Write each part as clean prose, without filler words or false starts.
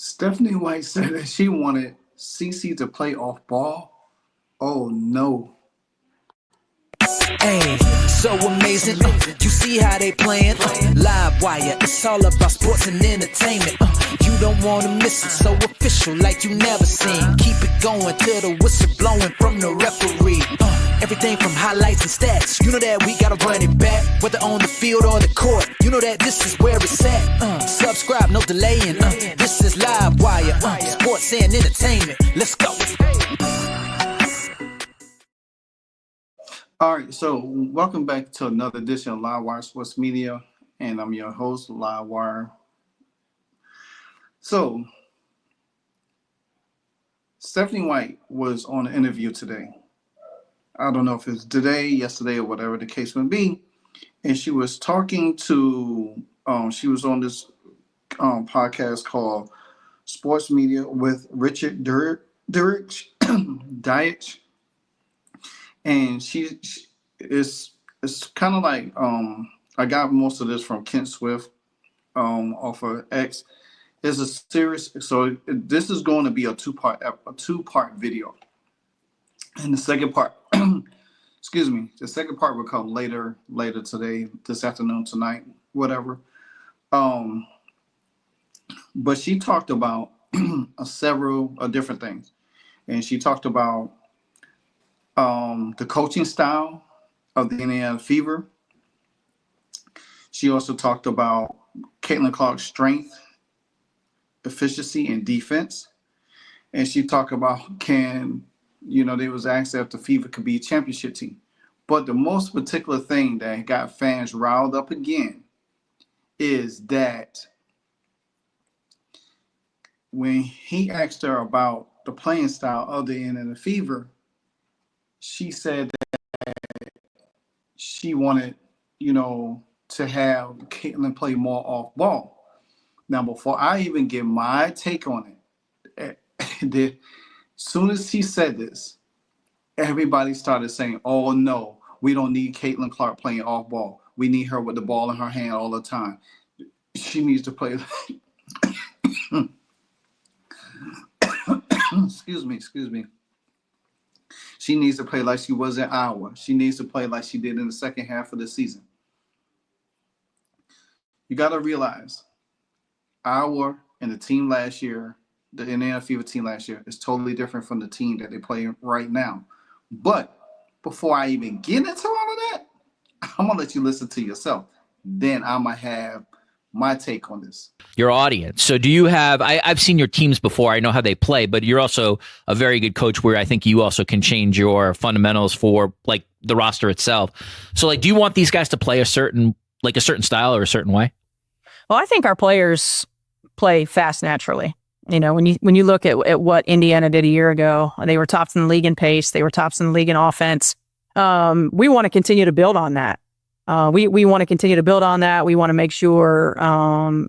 Stephanie White said that she wanted CC to play off ball. Oh no. Hey, so amazing. You see how they playing? Live wire, it's all about sports and entertainment. You don't want to miss it, so official like you never seen. Keep it going till the whistle blowing from the referee. Everything from highlights and stats. You know that we gotta run it back, whether on the field or the court. You know that this is where it's at. Subscribe, no delaying. This is Live Wire, sports and entertainment. Let's go. All right, so welcome back to another edition of Live Wire Sports Media, and I'm your host, Live Wire. So, Stephanie White was on an interview today. I don't know if it's today, yesterday, or whatever the case may be, and she was talking to, she was on this podcast called Sports Media with Richard Dietsch. And it's kind of like I got most of this from Kent Swift off of X. It's a series, so this is going to be a two-part video, and the second part, the second part will come later today, this afternoon, tonight, whatever. But she talked about several different things, and she talked about the coaching style of the Indiana Fever. She also talked about Caitlin Clark's strength, efficiency, and defense. And she talked about they was asked if the Fever could be a championship team. But the most particular thing that got fans riled up again is that when he asked her about the playing style of the Indiana Fever, she said that she wanted, to have Caitlin play more off ball. Now, before I even get my take on it, as soon as he said this, everybody started saying, oh no, we don't need Caitlin Clark playing off ball. We need her with the ball in her hand all the time. She needs to play. Excuse me. She needs to play like she was in Iowa. She needs to play like she did in the second half of the season. You got to realize, Iowa and the team last year, the Indiana Fever team last year, is totally different from the team that they play right now. But before I even get into all of that, I'm going to let you listen to yourself. Then I'm going to have my take on this. Your audience. So do you have, I've seen your teams before. I know how they play, but you're also a very good coach where I think you also can change your fundamentals for like the roster itself. So like, do you want these guys to play a certain style or a certain way? Well, I think our players play fast naturally. When you look at what Indiana did a year ago, they were tops in the league in pace. They were tops in the league in offense. We want to continue to build on that. We want to continue to build on that. We want to make sure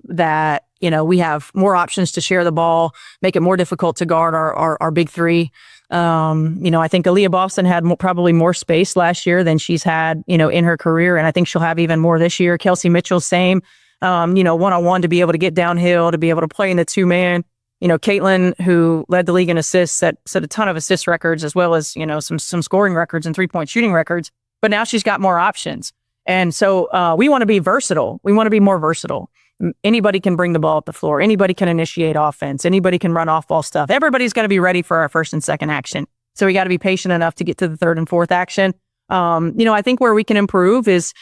that, we have more options to share the ball, make it more difficult to guard our big three. I think Aaliyah Boston had probably more space last year than she's had, in her career. And I think she'll have even more this year. Kelsey Mitchell, same, one-on-one to be able to get downhill, to be able to play in the two-man. Caitlin, who led the league in assists, set a ton of assist records, as well as, some scoring records and three-point shooting records. But now she's got more options. And so we want to be versatile. We want to be more versatile. Anybody can bring the ball up the floor. Anybody can initiate offense. Anybody can run off-ball stuff. Everybody's got to be ready for our first and second action. So we got to be patient enough to get to the third and fourth action. I think where we can improve is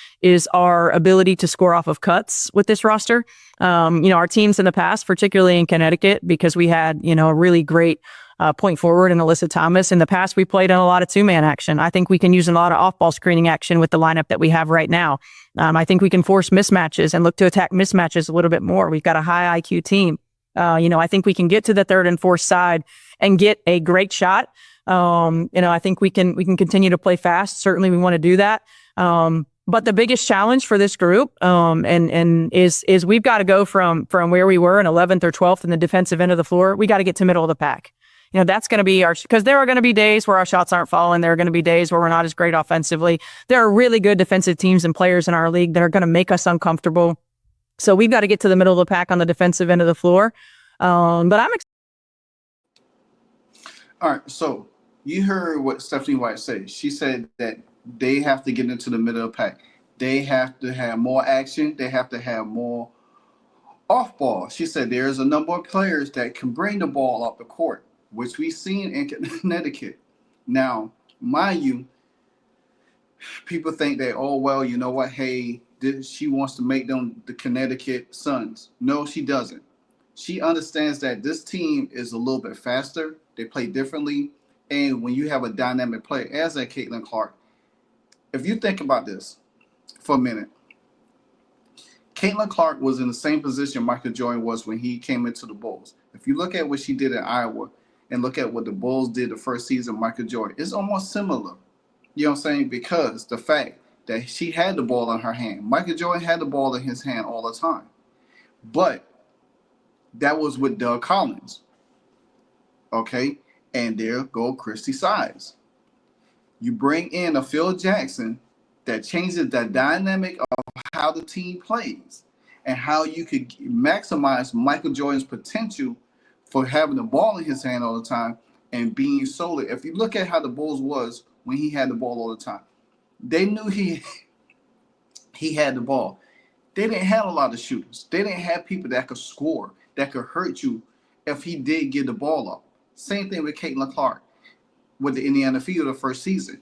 our ability to score off of cuts with this roster. Our teams in the past, particularly in Connecticut, because we had, a really great point forward in Alyssa Thomas. In the past, we played in a lot of two-man action. I think we can use a lot of off-ball screening action with the lineup that we have right now. I think we can force mismatches and look to attack mismatches a little bit more. We've got a high IQ team. I think we can get to the third and fourth side and get a great shot. I think we can continue to play fast. Certainly we want to do that. But the biggest challenge for this group, is we've got to go from where we were in 11th or 12th in the defensive end of the floor. We got to get to middle of the pack. That's going to be because there are going to be days where our shots aren't falling. There are going to be days where we're not as great offensively. There are really good defensive teams and players in our league that are going to make us uncomfortable. So we've got to get to the middle of the pack on the defensive end of the floor. But I'm All right, so you heard what Stephanie White said. She said that they have to get into the middle of the pack. They have to have more action. They have to have more off ball. She said there's a number of players that can bring the ball up the court, which we've seen in Connecticut. Now, mind you, people think that, oh, well, you know what? Hey, she wants to make them the Connecticut Suns. No, she doesn't. She understands that this team is a little bit faster. They play differently. And when you have a dynamic player, as a Caitlin Clark, if you think about this for a minute, Caitlin Clark was in the same position Michael Jordan was when he came into the Bulls. If you look at what she did in Iowa and look at what the Bulls did the first season of Michael Jordan, it's almost similar. You know what I'm saying? Because the fact that she had the ball in her hand. Michael Jordan had the ball in his hand all the time. But that was with Doug Collins. Okay? And there go Christy Sides. You bring in a Phil Jackson that changes the dynamic of how the team plays and how you could maximize Michael Jordan's potential for having the ball in his hand all the time and being solid. If you look at how the Bulls was when he had the ball all the time, they knew he had the ball. They didn't have a lot of shooters. They didn't have people that could score, that could hurt you if he did get the ball up. Same thing with Caitlin Clark with the Indiana Fever the first season.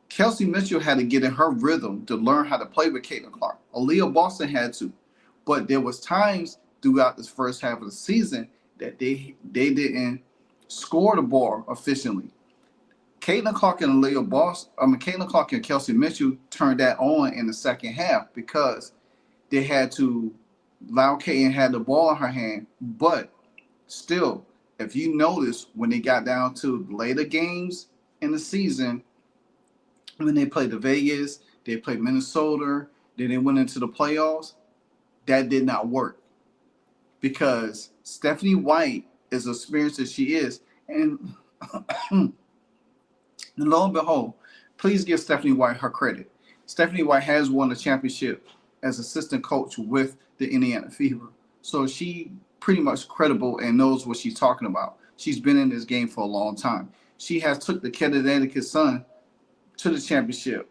Kelsey Mitchell had to get in her rhythm to learn how to play with Caitlin Clark. Aaliyah Boston had to. But there was times throughout this first half of the season that they didn't score the ball efficiently. Caitlin Clark and Kelsey Mitchell turned that on in the second half because they had to allow Caitlin had the ball in her hand. But still, if you notice, when they got down to later games in the season, when they played the Vegas, they played Minnesota, then they went into the playoffs, that did not work because Stephanie White, as experienced as she is, and lo and behold, please give Stephanie White her credit. Stephanie White has won a championship as assistant coach with the Indiana Fever. So she pretty much credible and knows what she's talking about. She's been in this game for a long time. She has took the Connecticut Sun to the championship.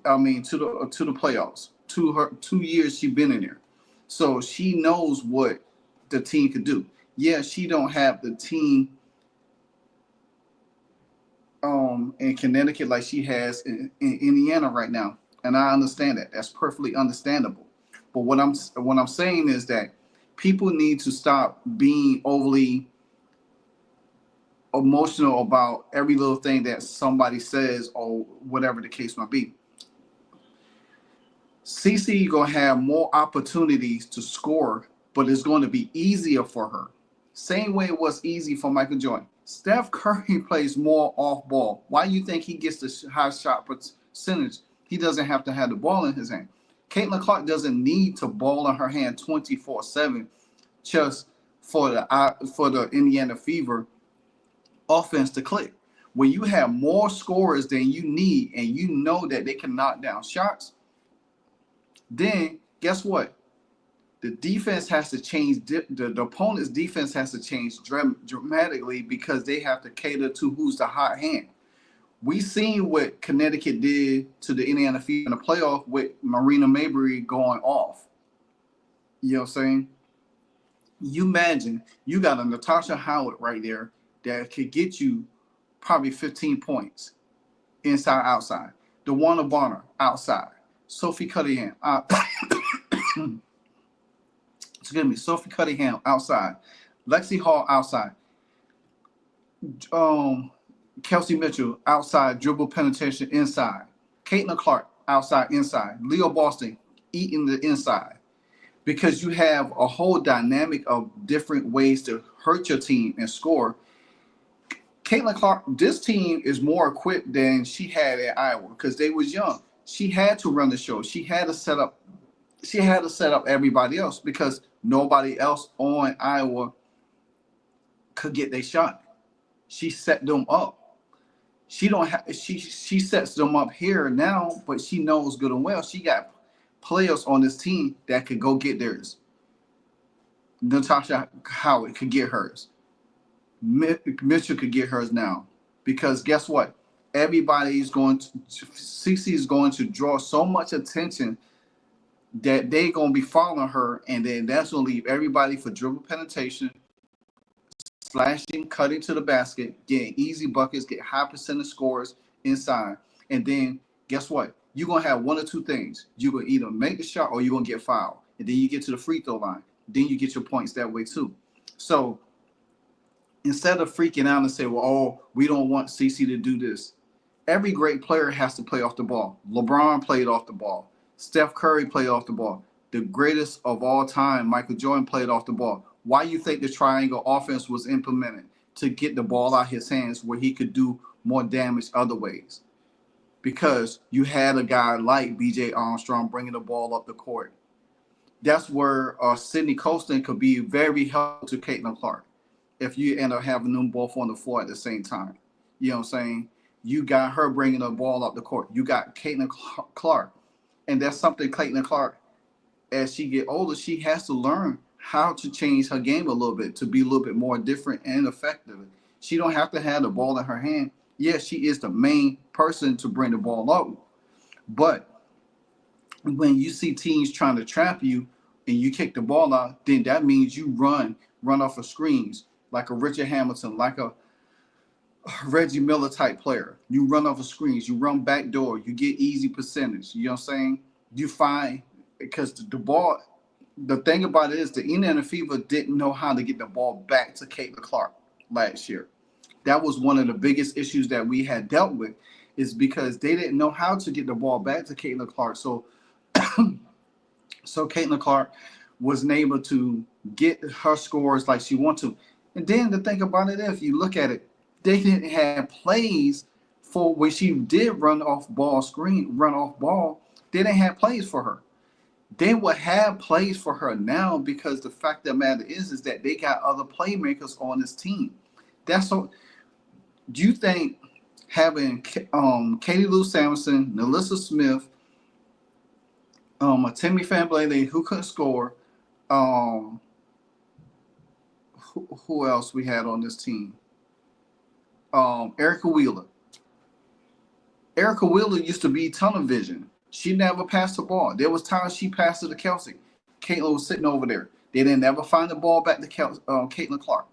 I mean, to the playoffs. 2 years she's been in there. So she knows what the team could do. Yeah, she don't have the team in Connecticut like she has in Indiana right now. And I understand that. That's perfectly understandable. But what I'm saying is that people need to stop being overly emotional about every little thing that somebody says or whatever the case might be. CC going to have more opportunities to score, but it's going to be easier for her. Same way it was easy for Michael Jordan. Steph Curry plays more off ball. Why do you think he gets the high shot percentage? He doesn't have to have the ball in his hand. Caitlin Clark doesn't need to ball in her hand 24/7 just for the Indiana Fever offense to click. When you have more scorers than you need and you know that they can knock down shots, then guess what? The defense has to change. The opponent's defense has to change dramatically because they have to cater to who's the hot hand. We seen what Connecticut did to the Indiana Fever in the playoff with Marina Mabrey going off. You know what I'm saying? You imagine you got a Natasha Howard right there that could get you probably 15 points inside, outside. DeWanna Bonner outside. Sophie Cunningham Sophie Cunningham outside. Lexi Hall outside. Kelsey Mitchell outside, dribble penetration inside. Caitlin Clark outside, inside. Leo Boston eating the inside. Because you have a whole dynamic of different ways to hurt your team and score. Caitlin Clark, this team is more equipped than she had at Iowa because they was young. She had to run the show. She had to set up everybody else because nobody else on Iowa could get their shot. She set them up. She sets them up here now, but she knows good and well she got players on this team that could go get theirs. Natasha Howard could get hers. Mitchell could get hers now. Because guess what? Everybody's going to, CC is going to draw so much attention that they're going to be following her, and then that's going to leave everybody for dribble penetration, slashing, cutting to the basket, getting easy buckets, get high percentage scores inside. And then guess what? You're going to have one or two things. You're going to either make the shot or you're going to get fouled. And then you get to the free throw line. Then you get your points that way too. So instead of freaking out and say, well, oh, we don't want CC to do this. Every great player has to play off the ball. LeBron played off the ball. Steph Curry played off the ball. The greatest of all time, Michael Jordan, played off the ball. Why you think the triangle offense was implemented? To get the ball out of his hands where he could do more damage other ways. Because you had a guy like B.J. Armstrong bringing the ball up the court. That's where Sydney Colston could be very helpful to Caitlin Clark if you end up having them both on the floor at the same time. You know what I'm saying? You got her bringing the ball up the court. You got Caitlin Clark. And that's something Caitlin Clark, as she get older, she has to learn how to change her game a little bit to be a little bit more different and effective. She don't have to have the ball in her hand. Yes, she is the main person to bring the ball up. But when you see teams trying to trap you and you kick the ball out, then that means you run off of screens like a Richard Hamilton, like a Reggie Miller type player. You run off of screens, you run back door, you get easy percentage. You know what I'm saying? You find, because the ball, the thing about it is the Indiana Fever didn't know how to get the ball back to Caitlin Clark last year. That was one of the biggest issues that we had dealt with, is because they didn't know how to get the ball back to Caitlin Clark. So Caitlin Clark wasn't able to get her scores like she wanted to. And then the thing about it, if you look at it, they didn't have plays for when she did run off ball, they didn't have plays for her. They will have plays for her now, because the fact of the matter is that they got other playmakers on this team. That's so. Do you think having Katie Lou Samuelson, Nalissa Smith, a Timmy Fanblade who couldn't score, who else we had on this team? Erica Wheeler. Erica Wheeler used to be tunnel vision. She never passed the ball. There was times she passed it to Kelsey. Caitlin was sitting over there. They didn't ever find the ball back to Caitlin Clark.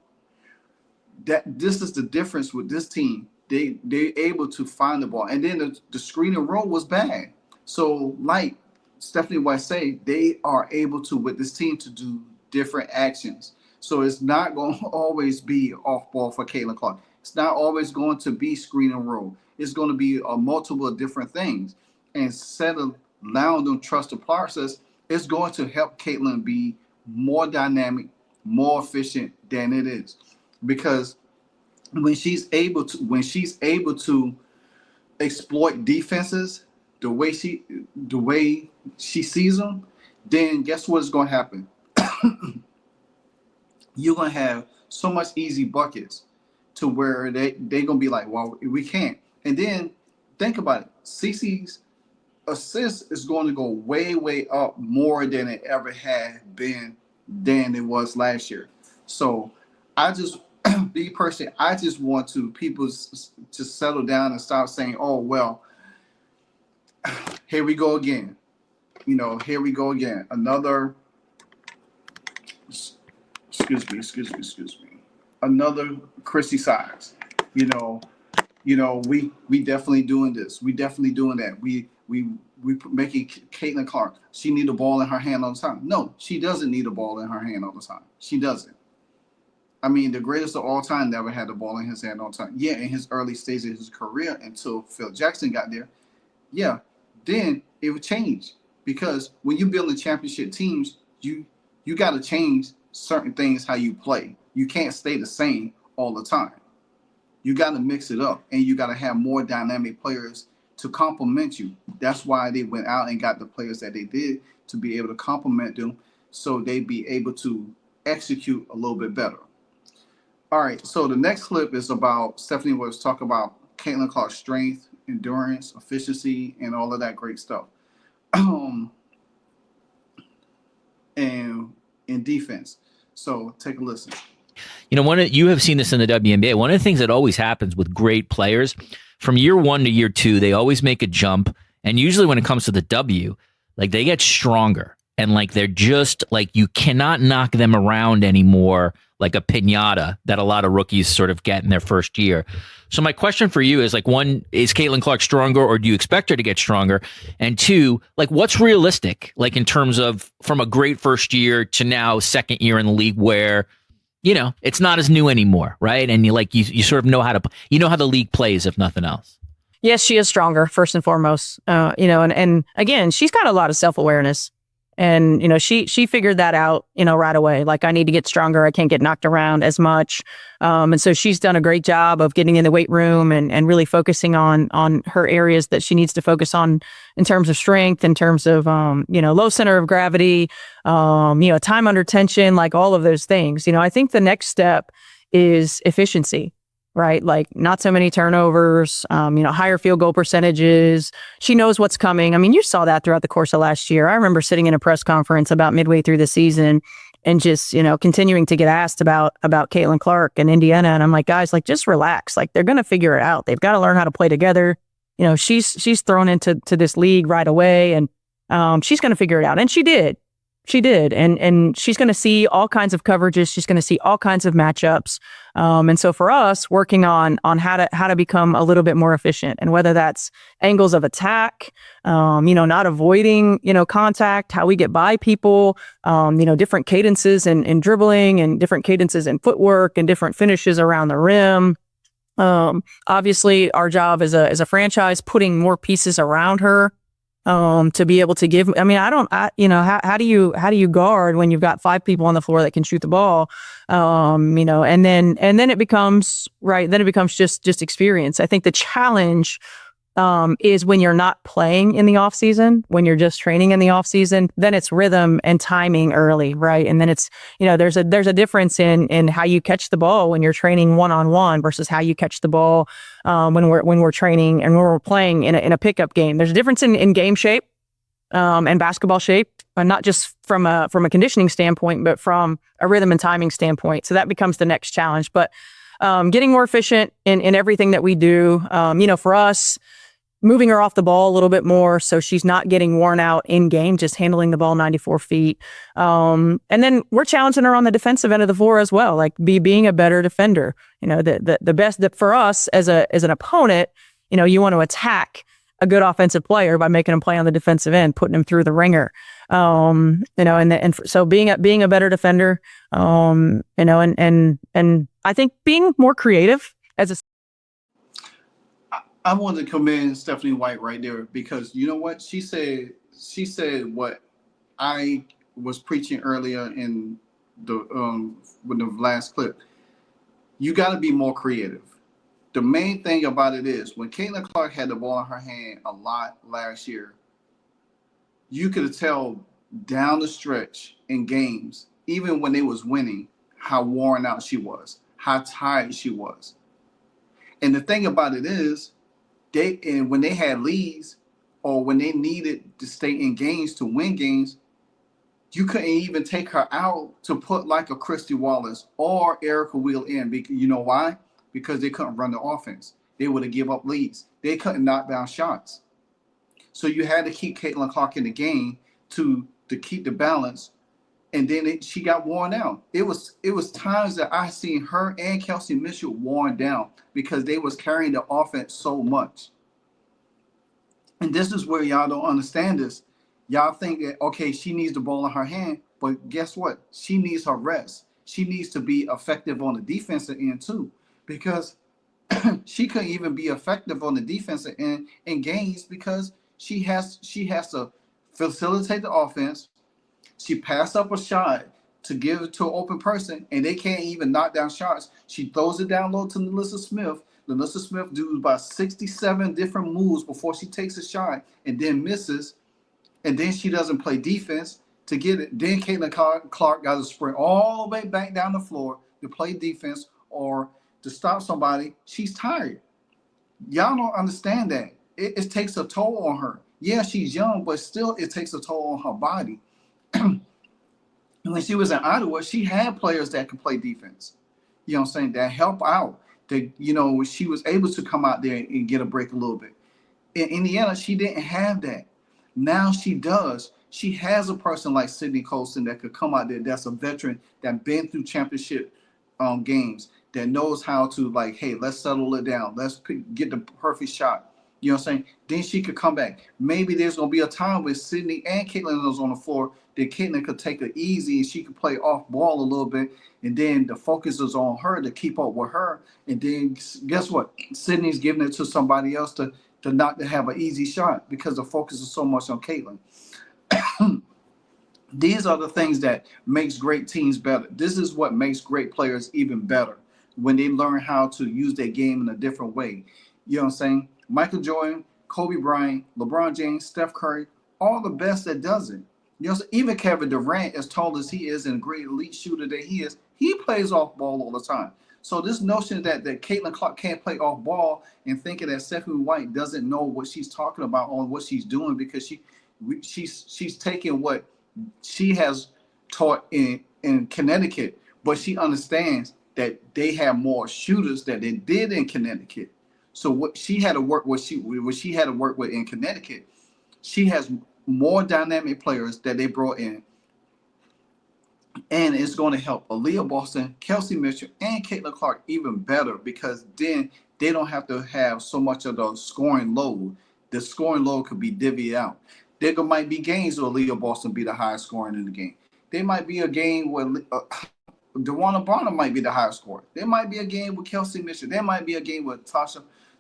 This is the difference with this team. They're able to find the ball. And then the screening role was bad. So like Stephanie White say, they are able to, with this team, to do different actions. So it's not going to always be off ball for Caitlin Clark. It's not always going to be screen and roll. It's going to be a multiple of different things. And instead of allowing them to trust the process, it's going to help Caitlin be more dynamic, more efficient than it is. Because when she's able to exploit defenses the way she sees them, then guess what's going to happen? You're going to have so much easy buckets to where they're going to be like, well, we can't. And then think about it. CeCe's assist is going to go way, way up more than it ever had been than it was last year. So I just, I just want people to settle down and stop saying, oh, well, here we go again. Here we go again. Another, excuse me. Another Chrissy Sides. We definitely doing this. We definitely doing that. We making Caitlin Clark. She need the ball in her hand all the time. No, she doesn't need the ball in her hand all the time. She doesn't. I mean, the greatest of all time never had the ball in his hand all the time. Yeah, in his early stages of his career until Phil Jackson got there. Yeah, then it would change, because when you're building championship teams, you got to change certain things how you play. You can't stay the same all the time. You got to mix it up, and you got to have more dynamic players to complement you. That's why they went out and got the players that they did, to be able to complement them so they'd be able to execute a little bit better. All right, so the next clip is about Stephanie was talking about Caitlin Clark's strength, endurance, efficiency, and all of that great stuff. And in defense. So take a listen. You have seen this in the WNBA. One of the things that always happens with great players from year 1 to year 2, they always make a jump. And usually when it comes to the W, like they get stronger and like they're just like you cannot knock them around anymore like a piñata that a lot of rookies sort of get in their first year. So my question for you is like, one, is Caitlin Clark stronger or do you expect her to get stronger? And two, like what's realistic, like in terms of from a great first year to now second year in the league where, it's not as new anymore, right? And you sort of know how how the league plays, if nothing else. Yes, she is stronger, first and foremost. And again, she's got a lot of self-awareness. And, she figured that out, right away. Like, I need to get stronger. I can't get knocked around as much. And so she's done a great job of getting in the weight room and really focusing on her areas that she needs to focus on in terms of strength, in terms of, low center of gravity, time under tension, like all of those things. I think the next step is efficiency. Right? Like not so many turnovers, higher field goal percentages. She knows what's coming. I mean, you saw that throughout the course of last year. I remember sitting in a press conference about midway through the season and just, continuing to get asked about Caitlin Clark and Indiana. And I'm like, guys, like just relax. Like they're going to figure it out. They've got to learn how to play together. She's thrown into this league right away and she's going to figure it out. And she did. She did. And she's going to see all kinds of coverages. She's going to see all kinds of matchups. And so for us, working on how to become a little bit more efficient, and whether that's angles of attack, not avoiding, contact, how we get by people, different cadences in dribbling and different cadences in footwork and different finishes around the rim. Obviously our job as a franchise, putting more pieces around her. To be able to give, how do you guard when you've got 5 people on the floor that can shoot the ball? And then it becomes just experience. I think the challenge, is when you're not playing in the off season, when you're just training in the off season, then it's rhythm and timing early. Right. And then it's, there's a difference in how you catch the ball when you're training one-on-one versus how you catch the ball, when we're training and when we're playing in a pickup game. There's a difference in game shape, and basketball shape, not just from a conditioning standpoint, but from a rhythm and timing standpoint. So that becomes the next challenge, but, getting more efficient in everything that we do, for us, moving her off the ball a little bit more so she's not getting worn out in game, just handling the ball 94 feet. And then we're challenging her on the defensive end of the floor as well, like being a better defender. The best that for us as an opponent, you want to attack a good offensive player by making him play on the defensive end, putting him through the ringer. So being a better defender, and I think being more creative as a. I wanted to commend Stephanie White right there because you know what she said. She said what I was preaching earlier in the with the last clip. You got to be more creative. The main thing about it is when Caitlin Clark had the ball in her hand a lot last year, you could tell down the stretch in games, even when they was winning, how worn out she was, how tired she was. And the thing about it is, when they had leads or when they needed to stay in games to win games, you couldn't even take her out to put like a Christy Wallace or Erica Wheel in. You know why? Because they couldn't run the offense. They would have give up leads. They couldn't knock down shots. So you had to keep Caitlin Clark in the game to keep the balance. And then she got worn out. It was times that I seen her and Kelsey Mitchell worn down because they was carrying the offense so much. And this is where y'all don't understand this. Y'all think that, okay, she needs the ball in her hand, but guess what? She needs her rest. She needs to be effective on the defensive end too, because she couldn't even be effective on the defensive end in games because she has to facilitate the offense. She passed up a shot to give it to an open person, and they can't even knock down shots. She throws it down low to Nalissa Smith. Nalissa Smith does about 67 different moves before she takes a shot and then misses, and then she doesn't play defense to get it. Then Caitlin Clark got to sprint all the way back down the floor to play defense or to stop somebody. She's tired. Y'all don't understand that. It takes a toll on her. Yeah, she's young, but still it takes a toll on her body. when she was in Ottawa, she had players that could play defense. You know what I'm saying? That help out. That, you know, she was able to come out there and get a break a little bit. In Indiana, she didn't have that. Now she does. She has a person like Sydney Colson that could come out there, that's a veteran, that been through championship games, that knows how to, like, hey, let's settle it down. Let's get the perfect shot. You know what I'm saying? Then she could come back. Maybe there's going to be a time where Sydney and Caitlin was on the floor that Caitlin could take it easy and she could play off ball a little bit. And then the focus is on her to keep up with her. And then guess what? Sydney's giving it to somebody else to not to have an easy shot because the focus is so much on Caitlin. These are the things that makes great teams better. This is what makes great players even better, when they learn how to use their game in a different way. You know what I'm saying? Michael Jordan, Kobe Bryant, LeBron James, Steph Curry, all the best that does it. You know, even Kevin Durant, as tall as he is and a great elite shooter that he is, he plays off ball all the time. So this notion that Caitlin Clark can't play off ball and thinking that Stephanie White doesn't know what she's talking about or what she's doing, because she's taking what she has taught in Connecticut, but she understands that they have more shooters than they did in Connecticut. So what she had to work with, what she had to work with in Connecticut, she has more dynamic players that they brought in. And it's going to help Aaliyah Boston, Kelsey Mitchell, and Caitlin Clark even better, because then they don't have to have so much of the scoring load. The scoring load could be divvied out. There might be games where Aaliyah Boston be the highest scoring in the game. There might be a game where DeWanna Bonner might be the highest scorer. There might be a game with Kelsey Mitchell. There might be a game with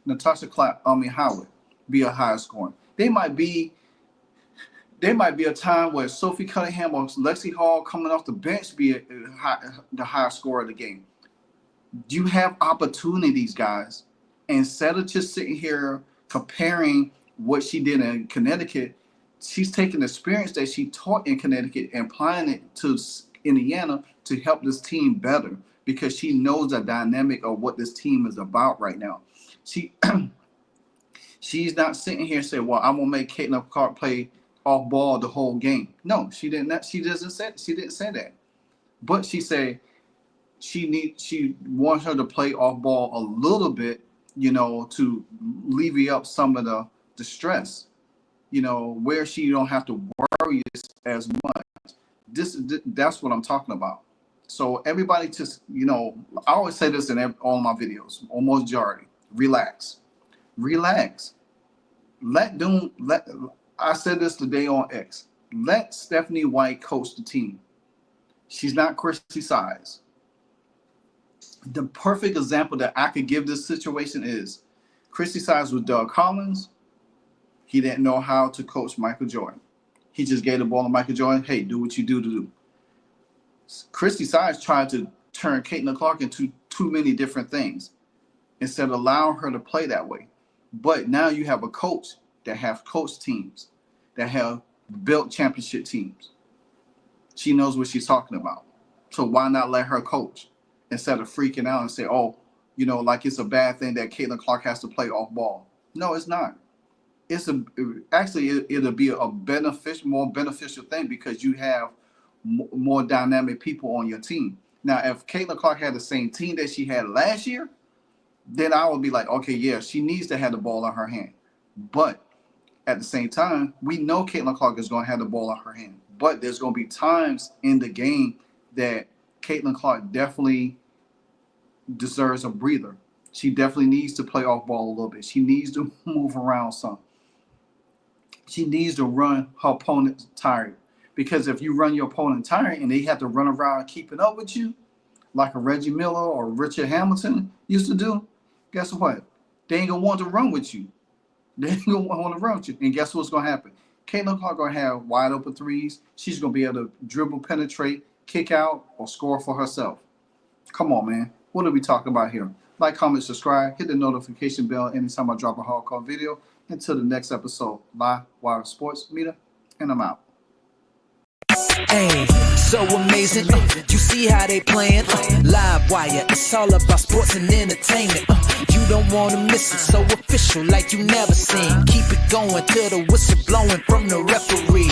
Natasha Howard be a higher scorer. There might be a time where Sophie Cunningham or Lexi Hall coming off the bench be the highest scorer of the game. You have opportunities, guys. Instead of just sitting here comparing what she did in Connecticut, she's taking the experience that she taught in Connecticut and applying it to Indiana to help this team better, because she knows the dynamic of what this team is about right now. She's not sitting here saying, well, I'm going to make Caitlin Clark play off ball the whole game. No, she didn't. She didn't say that. But she said she wants her to play off ball a little bit, you know, to alleviate up some of the stress, you know, where she don't have to worry as much. That's what I'm talking about. So everybody just, you know, I always say this in all my videos, almost majority, relax. I said this today on X. Let Stephanie White coach the team. She's not Chrissy Size. The perfect example that I could give this situation is Chrissy Size with Doug Collins. He didn't know how to coach Michael Jordan. He just gave the ball to Michael Jordan. Hey, do what you do to do. Chrissy Size tried to turn Caitlin Clark into too many different things instead of allowing her to play that way. But now you have a coach that have coached teams, that have built championship teams. She knows what she's talking about. So why not let her coach instead of freaking out and say, oh, you know, like it's a bad thing that Caitlin Clark has to play off ball. No, it's not. It'll be a more beneficial thing, because you have more dynamic people on your team. Now, if Caitlin Clark had the same team that she had last year, then I would be like, okay, yeah, she needs to have the ball in her hand. But at the same time, we know Caitlin Clark is going to have the ball in her hand. But there's going to be times in the game that Caitlin Clark definitely deserves a breather. She definitely needs to play off ball a little bit. She needs to move around some. She needs to run her opponent tired. Because if you run your opponent tired and they have to run around keeping up with you, like a Reggie Miller or Richard Hamilton used to do, guess what? They ain't going to want to run with you. They ain't going to want to run with you. And guess what's going to happen? Caitlin Clark going to have wide open threes. She's going to be able to dribble, penetrate, kick out, or score for herself. Come on, man. What are we talking about here? Like, comment, subscribe, hit the notification bell anytime I drop a hardcore video. Until the next episode, Live Wire Sports Meter, and I'm out. Ayy, so amazing. You see how they playing? Live wire, it's all about sports and entertainment. You don't wanna miss it, so official like you never seen. Keep it going till the whistle blowing from the referee.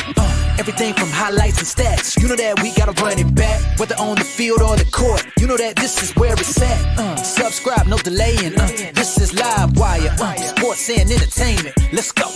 Everything from highlights and stats. You know that we gotta run it back, whether on the field or the court. You know that this is where it's at. Subscribe, no delaying. This is Live Wire, sports and entertainment. Let's go.